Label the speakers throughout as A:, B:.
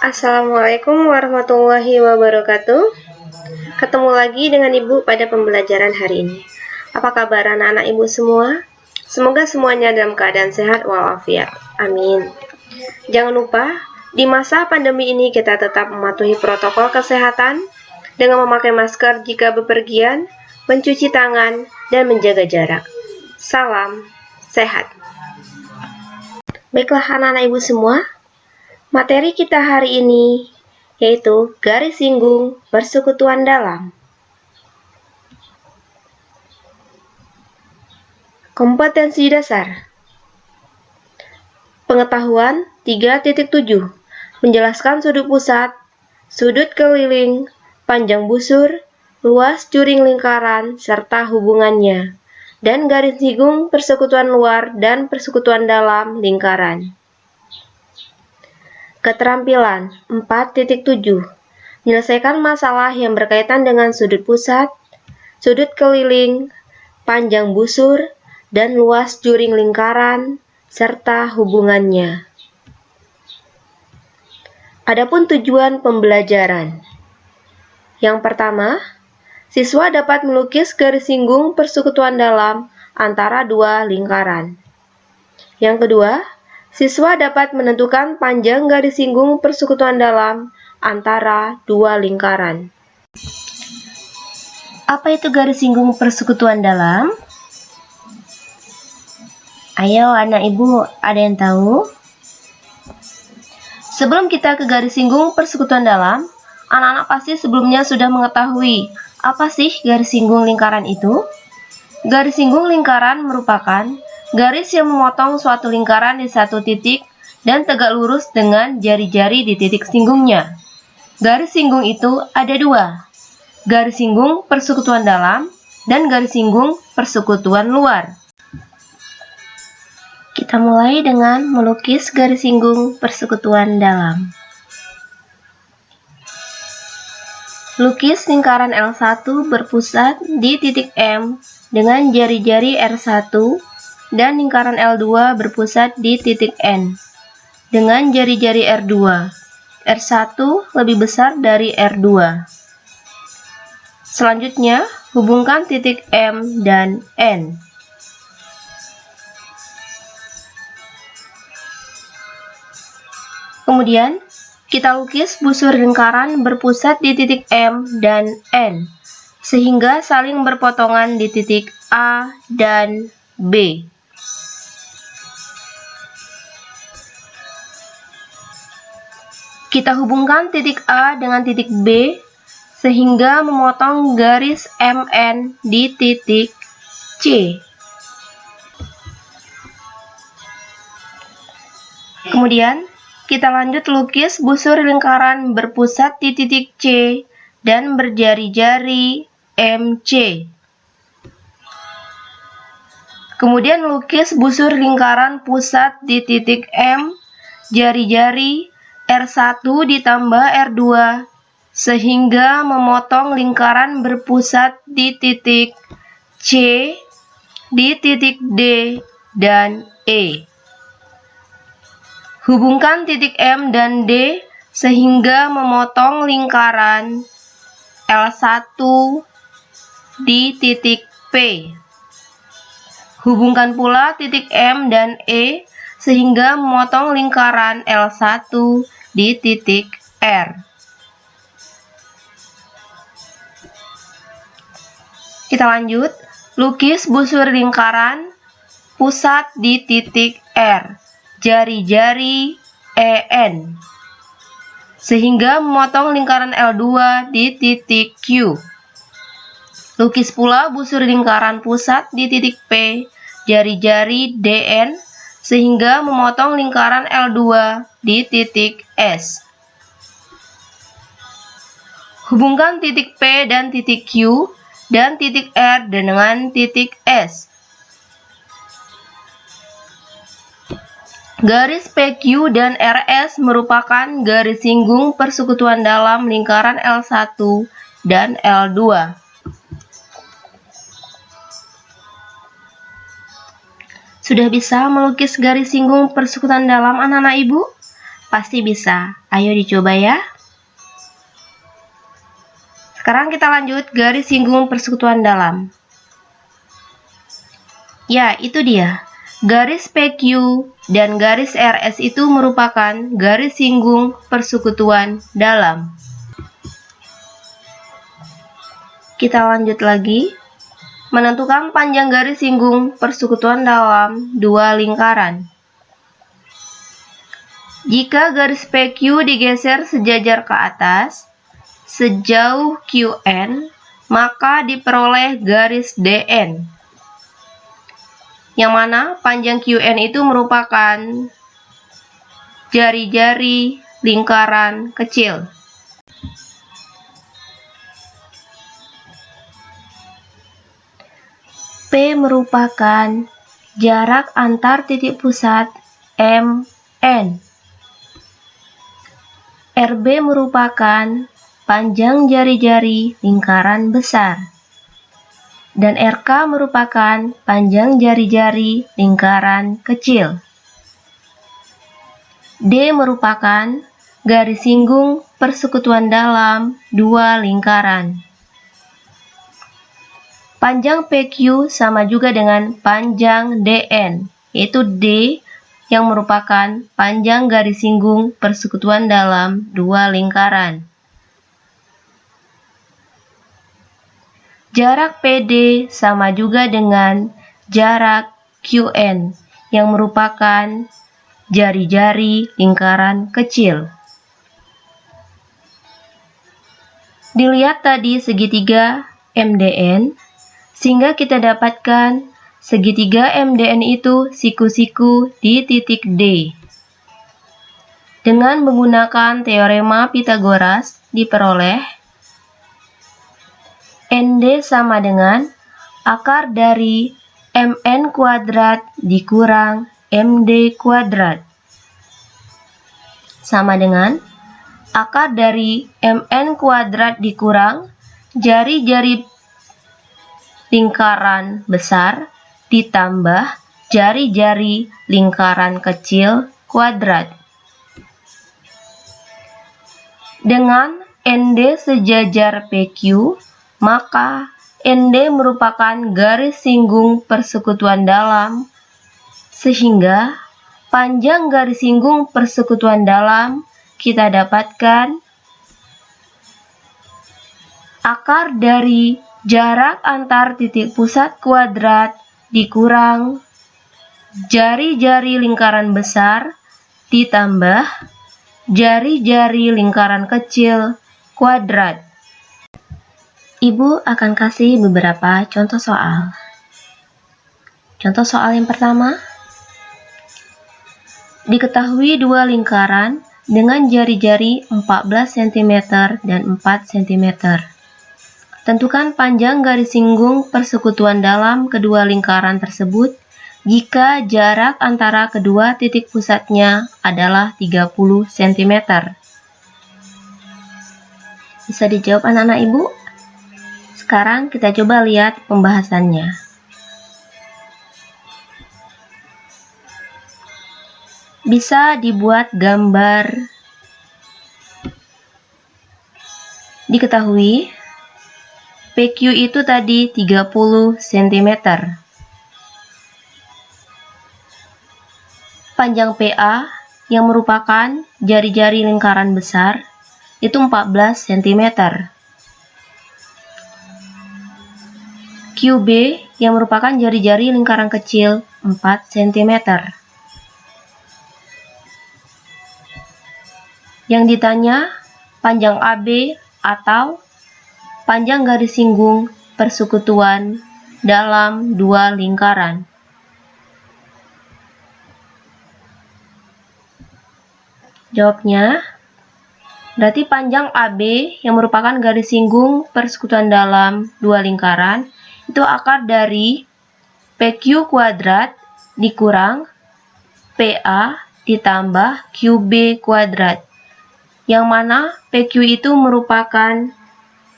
A: Assalamualaikum warahmatullahi wabarakatuh. Ketemu lagi dengan Ibu pada pembelajaran hari ini. Apa kabar anak-anak Ibu semua? Semoga semuanya dalam keadaan sehat walafiat. Amin. Jangan lupa, di masa pandemi ini kita tetap mematuhi protokol kesehatan dengan memakai masker jika bepergian, mencuci tangan, dan menjaga jarak. Salam sehat. Baiklah anak-anak Ibu semua, materi kita hari ini yaitu garis singgung persekutuan dalam. Kompetensi dasar. Pengetahuan 3.7. Menjelaskan sudut pusat, sudut keliling, panjang busur, luas juring lingkaran, serta hubungannya, dan garis singgung persekutuan luar dan persekutuan dalam lingkaran. Keterampilan 4.7. Menyelesaikan masalah yang berkaitan dengan sudut pusat, sudut keliling, panjang busur, dan luas juring lingkaran, serta hubungannya. Adapun tujuan pembelajaran. Yang pertama, siswa dapat melukis garis singgung persekutuan dalam antara dua lingkaran. Yang kedua, siswa dapat menentukan panjang garis singgung persekutuan dalam antara dua lingkaran. Apa itu garis singgung persekutuan dalam? Ayo anak ibu, ada yang tahu? Sebelum kita ke garis singgung persekutuan dalam, anak-anak pasti sebelumnya sudah mengetahui apa sih garis singgung lingkaran itu? Garis singgung lingkaran merupakan garis yang memotong suatu lingkaran di satu titik dan tegak lurus dengan jari-jari di titik singgungnya. Garis singgung itu ada dua, garis singgung persekutuan dalam dan garis singgung persekutuan luar. Kita mulai dengan melukis garis singgung persekutuan dalam. Lukis lingkaran L1 berpusat di titik M dengan jari-jari R1 dan lingkaran L2 berpusat di titik N dengan jari-jari R2. R1 lebih besar dari R2. Selanjutnya, hubungkan titik M dan N. Kemudian, kita lukis busur lingkaran berpusat di titik M dan N, sehingga saling berpotongan di titik A dan B. Kita hubungkan titik A dengan titik B, sehingga memotong garis MN di titik C. Kemudian, kita lanjut lukis busur lingkaran berpusat di titik C dan berjari-jari MC. Kemudian lukis busur lingkaran pusat di titik M, jari-jari R1 ditambah R2, sehingga memotong lingkaran berpusat di titik C, di titik D, dan E. Hubungkan titik M dan D sehingga memotong lingkaran L1 di titik P. Hubungkan pula titik M dan E sehingga memotong lingkaran L1 di titik R. Kita lanjut, lukis busur lingkaran pusat di titik R, jari-jari EN, sehingga memotong lingkaran L2 di titik Q. Lukis pula busur lingkaran pusat di titik P, jari-jari DN, sehingga memotong lingkaran L2 di titik S. Hubungkan titik P dan titik Q dan titik R dengan titik S. Garis PQ dan RS merupakan garis singgung persekutuan dalam lingkaran L1 dan L2. Sudah bisa melukis garis singgung persekutuan dalam anak-anak ibu? Pasti bisa. Ayo dicoba ya. Sekarang kita lanjut garis singgung persekutuan dalam. Ya, itu dia. Garis PQ dan garis RS itu merupakan garis singgung persekutuan dalam. Kita lanjut lagi. Menentukan panjang garis singgung persekutuan dalam dua lingkaran. Jika garis PQ digeser sejajar ke atas, sejauh QN, maka diperoleh garis DN. Yang mana panjang QN itu merupakan jari-jari lingkaran kecil. P merupakan jarak antar titik pusat MN. RB merupakan panjang jari-jari lingkaran besar. Dan RK merupakan panjang jari-jari lingkaran kecil. D merupakan garis singgung persekutuan dalam dua lingkaran. Panjang PQ sama juga dengan panjang DN, yaitu D yang merupakan panjang garis singgung persekutuan dalam dua lingkaran. Jarak PD sama juga dengan jarak QN yang merupakan jari-jari lingkaran kecil. Dilihat tadi segitiga MDN, sehingga kita dapatkan segitiga MDN itu siku-siku di titik D. Dengan menggunakan teorema Pythagoras diperoleh ND sama dengan akar dari MN kuadrat dikurang MD kuadrat. Sama dengan akar dari MN kuadrat dikurang jari-jari lingkaran besar ditambah jari-jari lingkaran kecil kuadrat. Dengan ND sejajar PQ, maka ND merupakan garis singgung persekutuan dalam, sehingga panjang garis singgung persekutuan dalam kita dapatkan akar dari jarak antar titik pusat kuadrat dikurang jari-jari lingkaran besar ditambah jari-jari lingkaran kecil kuadrat. Ibu akan kasih beberapa contoh soal. Contoh soal yang pertama. Diketahui dua lingkaran dengan jari-jari 14 cm dan 4 cm. Tentukan panjang garis singgung persekutuan dalam kedua lingkaran tersebut jika jarak antara kedua titik pusatnya adalah 30 cm. Bisa dijawab anak-anak ibu? Sekarang kita coba lihat pembahasannya. Bisa dibuat gambar. Diketahui PQ itu tadi 30 cm. Panjang PA yang merupakan jari-jari lingkaran besar itu 14 cm. QB yang merupakan jari-jari lingkaran kecil 4 cm. Yang ditanya panjang AB atau panjang garis singgung persekutuan dalam dua lingkaran. Jawabnya, berarti panjang AB yang merupakan garis singgung persekutuan dalam dua lingkaran itu akar dari PQ kuadrat dikurang PA ditambah QB kuadrat. Yang mana PQ itu merupakan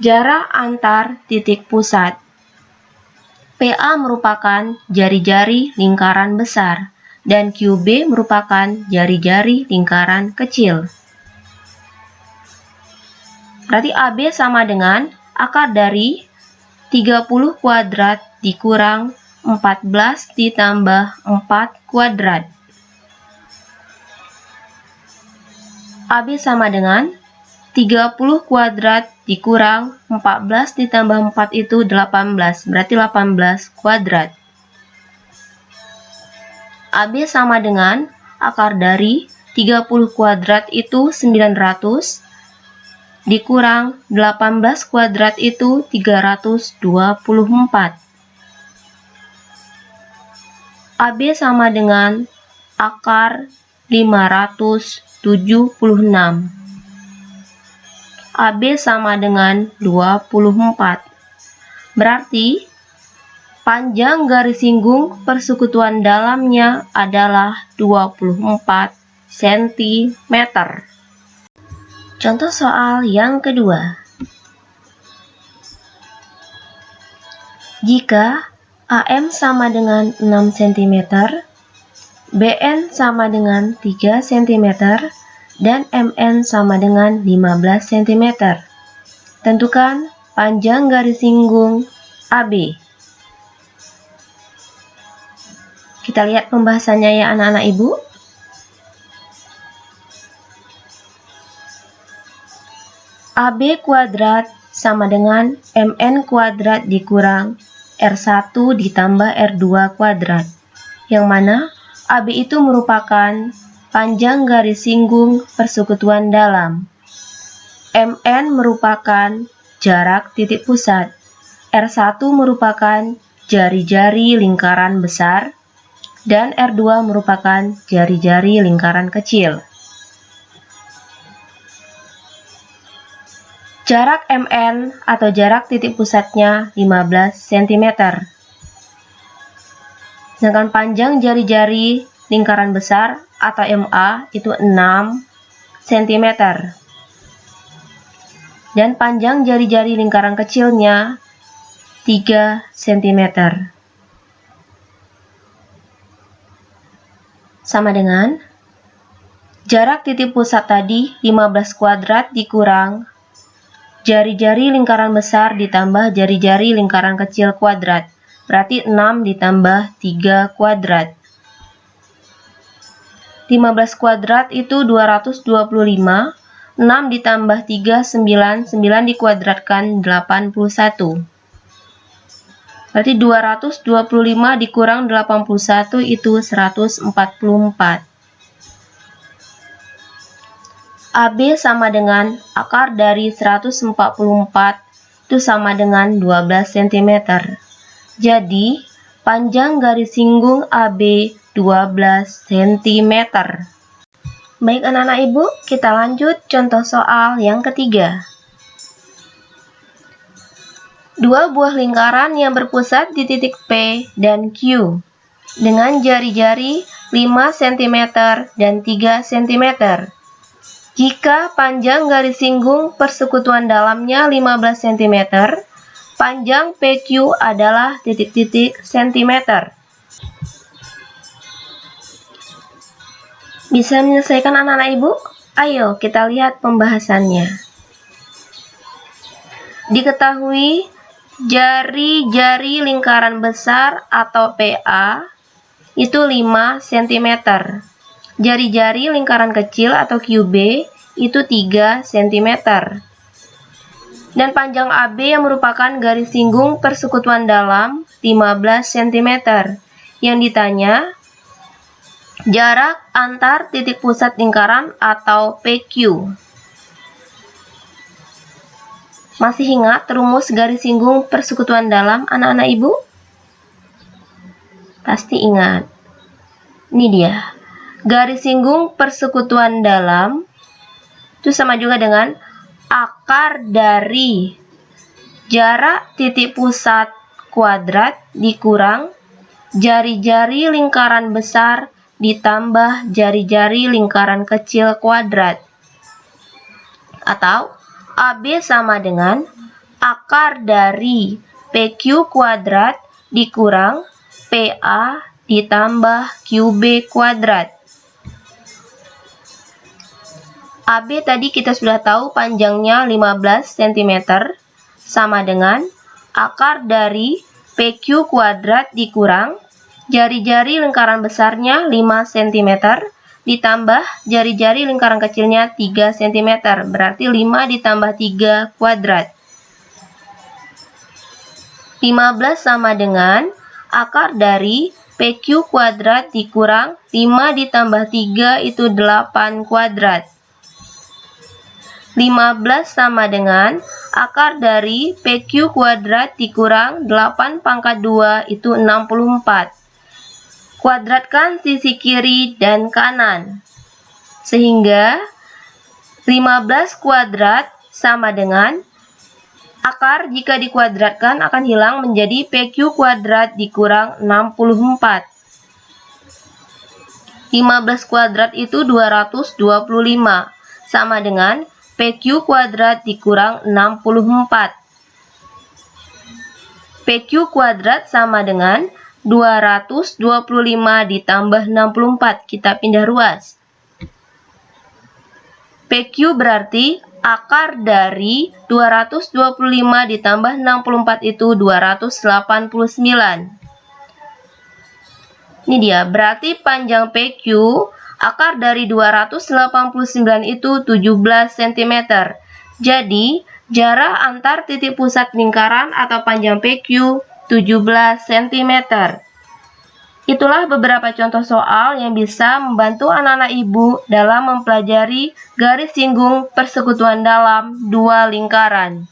A: jarak antar titik pusat. PA merupakan jari-jari lingkaran besar dan QB merupakan jari-jari lingkaran kecil. Berarti AB sama dengan akar dari 30 kuadrat dikurang 14 ditambah 4 kuadrat. AB sama dengan 30 kuadrat dikurang 14 ditambah 4 itu 18, berarti 18 kuadrat. AB sama dengan akar dari 30 kuadrat itu 900 dikurang 18 kuadrat itu 324. AB sama dengan akar 576. AB sama dengan 24. Berarti panjang garis singgung persekutuan dalamnya adalah 24 cm. Contoh soal yang kedua. Jika AM sama dengan 6 cm, BN sama dengan 3 cm, dan MN sama dengan 15 cm. Tentukan panjang garis singgung AB. Kita lihat pembahasannya ya anak-anak ibu. AB kuadrat sama dengan MN kuadrat dikurang R1 ditambah R2 kuadrat. Yang mana AB itu merupakan panjang garis singgung persekutuan dalam. MN merupakan jarak titik pusat. R1 merupakan jari-jari lingkaran besar. Dan R2 merupakan jari-jari lingkaran kecil. Jarak MN atau jarak titik pusatnya 15 cm. Sedangkan panjang jari-jari lingkaran besar atau MA itu 6 cm. Dan panjang jari-jari lingkaran kecilnya 3 cm. Sama dengan jarak titik pusat tadi 15 kuadrat dikurang jari-jari lingkaran besar ditambah jari-jari lingkaran kecil kuadrat. Berarti 6 ditambah 3 kuadrat. 15 kuadrat itu 225, 6 ditambah 3, 9, 9 dikuadratkan 81. Berarti 225 dikurang 81 itu 144. AB sama dengan akar dari 144 itu sama dengan 12 cm. Jadi, panjang garis singgung AB 12 cm. Baik anak-anak ibu, kita lanjut contoh soal yang ketiga. Dua buah lingkaran yang berpusat di titik P dan Q dengan jari-jari 5 cm dan 3 cm. Jika panjang garis singgung persekutuan dalamnya 15 cm, panjang PQ adalah titik-titik cm. Bisa menyelesaikan anak-anak ibu? Ayo kita lihat pembahasannya. Diketahui jari-jari lingkaran besar atau PA itu 5 cm. Jari-jari lingkaran kecil atau QB itu 3 cm. Dan panjang AB yang merupakan garis singgung persekutuan dalam 15 cm. Yang ditanya jarak antar titik pusat lingkaran atau PQ. Masih ingat rumus garis singgung persekutuan dalam anak-anak ibu? Pasti ingat. Ini dia. Garis singgung persekutuan dalam itu sama juga dengan akar dari jarak titik pusat kuadrat dikurang jari-jari lingkaran besar ditambah jari-jari lingkaran kecil kuadrat. Atau AB sama dengan akar dari PQ kuadrat dikurang PA ditambah QB kuadrat. AB tadi kita sudah tahu panjangnya 15 cm, sama dengan akar dari PQ kuadrat dikurang jari-jari lingkaran besarnya 5 cm, ditambah jari-jari lingkaran kecilnya 3 cm, berarti 5 ditambah 3 kuadrat. 15 sama dengan akar dari PQ kuadrat dikurang 5 ditambah 3 itu 8 kuadrat. 15 sama dengan akar dari PQ kuadrat dikurang 8 pangkat 2 itu 64. Kuadratkan sisi kiri dan kanan. Sehingga 15 kuadrat sama dengan akar jika dikuadratkan akan hilang menjadi PQ kuadrat dikurang 64. 15 kuadrat itu 225 sama dengan PQ kuadrat dikurang 64. PQ kuadrat sama dengan 225 ditambah 64. Kita pindah ruas. PQ berarti akar dari 225 ditambah 64 itu 289. Ini dia, berarti panjang PQ akar dari 289 itu 17 cm. Jadi, jarak antar titik pusat lingkaran atau panjang PQ 17 cm. Itulah beberapa contoh soal yang bisa membantu anak-anak ibu dalam mempelajari garis singgung persekutuan dalam dua lingkaran.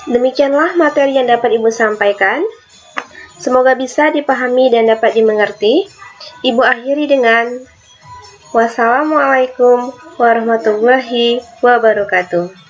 B: Demikianlah materi yang dapat ibu sampaikan. Semoga bisa dipahami dan dapat dimengerti. Ibu akhiri dengan wassalamualaikum warahmatullahi wabarakatuh.